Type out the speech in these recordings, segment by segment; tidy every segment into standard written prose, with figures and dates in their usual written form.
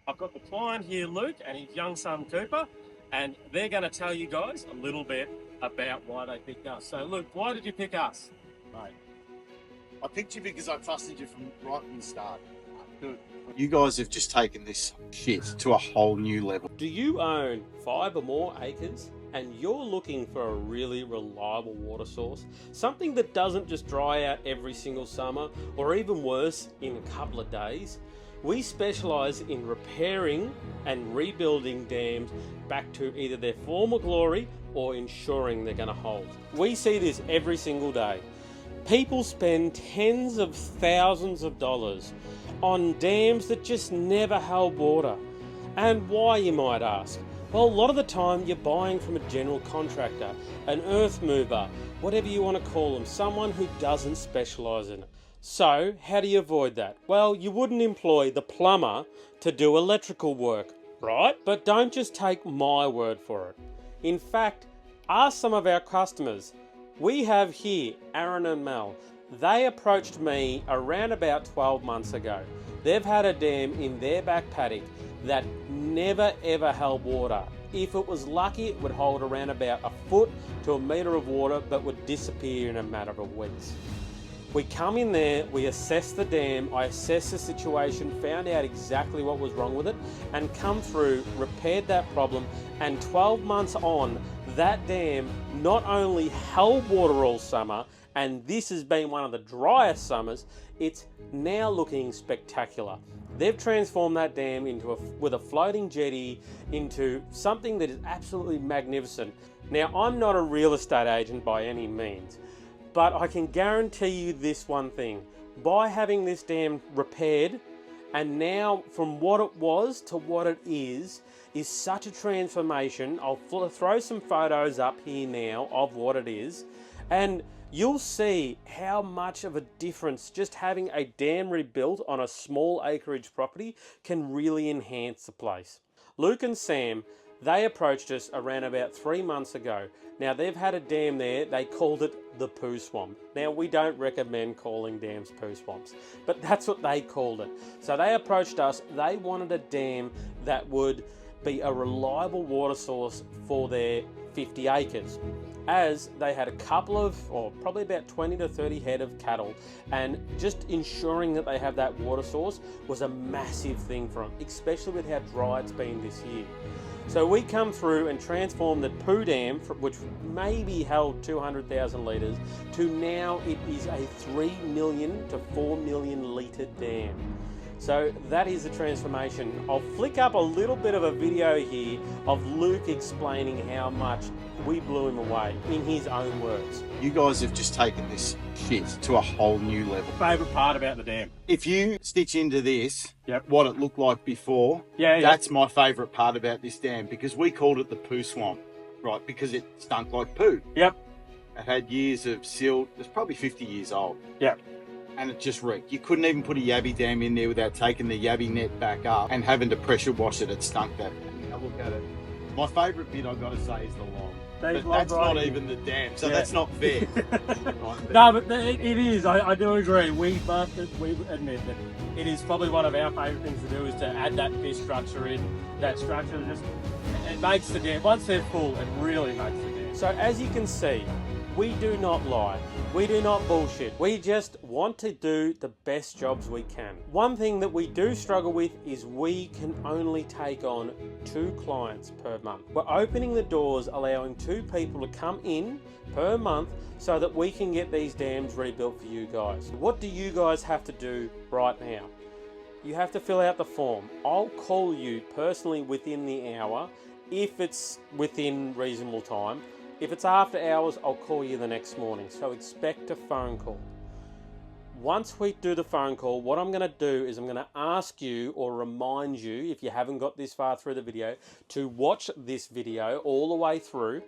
I've got the client here, Luke, and his young son, Cooper, and they're going to tell you guys a little bit about why they picked us. So, Luke, why did you pick us? Mate, I picked you because I trusted you from right from the start. Good. You guys have just taken this shit to a whole new level. Do you own 5 or more acres and you're looking for a really reliable water source? Something that doesn't just dry out every single summer, or even worse, in a couple of days? We specialise in repairing and rebuilding dams back to either their former glory or ensuring they're going to hold. We see this every single day. People spend tens of thousands of dollars on dams that just never held water. And why, you might ask? Well, a lot of the time you're buying from a general contractor, an earth mover, whatever you want to call them, someone who doesn't specialise in it. So, how do you avoid that? Well, you wouldn't employ the plumber to do electrical work, right? But don't just take my word for it. In fact, ask some of our customers. We have here Aaron and Mel. They approached me around about 12 months ago. They've had a dam in their back paddock that never ever held water. If it was lucky, it would hold around about a foot to a metre of water, but would disappear in a matter of weeks. We come in there, we assess the dam, I assessed the situation, found out exactly what was wrong with it, and come through, repaired that problem, and 12 months on, that dam not only held water all summer, and this has been one of the driest summers, it's now looking spectacular. They've transformed that dam with a floating jetty into something that is absolutely magnificent. Now, I'm not a real estate agent by any means, but I can guarantee you this one thing. By having this dam repaired, and now from what it was to what it is such a transformation. I'll throw some photos up here now of what it is, and you'll see how much of a difference just having a dam rebuilt on a small acreage property can really enhance the place. Luke and Sam, they approached us around about 3 months ago. Now, they've had a dam there, they called it the poo swamp. Now, we don't recommend calling dams poo swamps, but that's what they called it. So they approached us, they wanted a dam that would be a reliable water source for their 50 acres. As they had a couple of, or probably about 20 to 30 head of cattle, and just ensuring that they have that water source was a massive thing for them, especially with how dry it's been this year. So we come through and transform the poo dam, which maybe held 200,000 litres, to now it is a 3 million to 4 million litre dam. So that is the transformation. I'll flick up a little bit of a video here of Luke explaining how much we blew him away in his own words. You guys have just taken this shit to a whole new level. Favourite part about the dam? If you stitch into this, Yep. what it looked like before, Yeah. that's my favourite part about this dam, because we called it the poo swamp, right? Because it stunk like poo. Yep. It had years of silt. It's probably 50 years old. Yep. And it just reeked. You couldn't even put a yabby dam in there without taking the yabby net back up and having to pressure wash it. It stunk that. Now look at it. My favourite bit, I've got to say, is the log. But that's not even the dam, so that's not fair. No, but it is. I do agree. We admit that it is probably one of our favourite things to do is to add that fish structure in. That structure just, it makes the dam, once they're full, it really makes the dam. So as you can see, we do not lie. We do not bullshit. We just want to do the best jobs we can. One thing that we do struggle with is we can only take on 2 clients per month. We're opening the doors, allowing 2 people to come in per month so that we can get these dams rebuilt for you guys. What do you guys have to do right now? You have to fill out the form. I'll call you personally within the hour if it's within reasonable time. If it's after hours, I'll call you the next morning. So expect a phone call. Once we do the phone call, what I'm going to do is I'm going to ask you or remind you, if you haven't got this far through the video, to watch this video all the way through,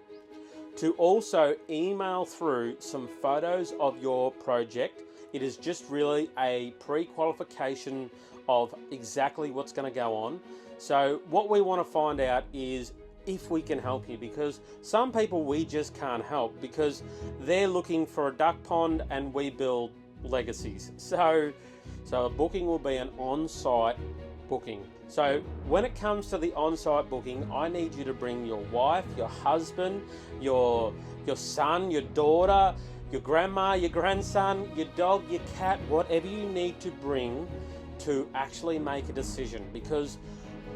to also email through some photos of your project. It is just really a pre-qualification of exactly what's going to go on. So what we want to find out is if we can help you, because some people we just can't help because they're looking for a duck pond and we build legacies. So a booking will be an on-site booking. So when it comes to the on-site booking, I need you to bring your wife, your husband, your son, your daughter, your grandma, your grandson, your dog, your cat, whatever you need to bring to actually make a decision, because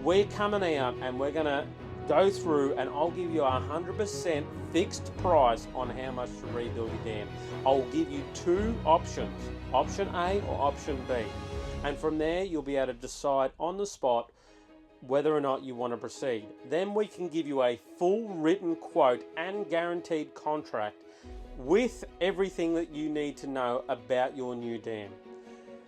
we're coming out and we're going to go through and I'll give you 100% fixed price on how much to rebuild your dam. I'll give you two options, option A or option B. And from there, you'll be able to decide on the spot whether or not you want to proceed. Then we can give you a full written quote and guaranteed contract with everything that you need to know about your new dam.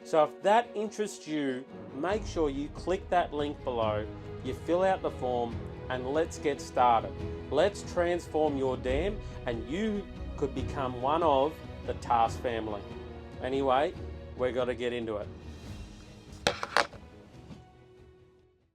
So if that interests you, make sure you click that link below, you fill out the form, and let's get started. Let's transform your dam and you could become one of the Task family. Anyway, we've got to get into it.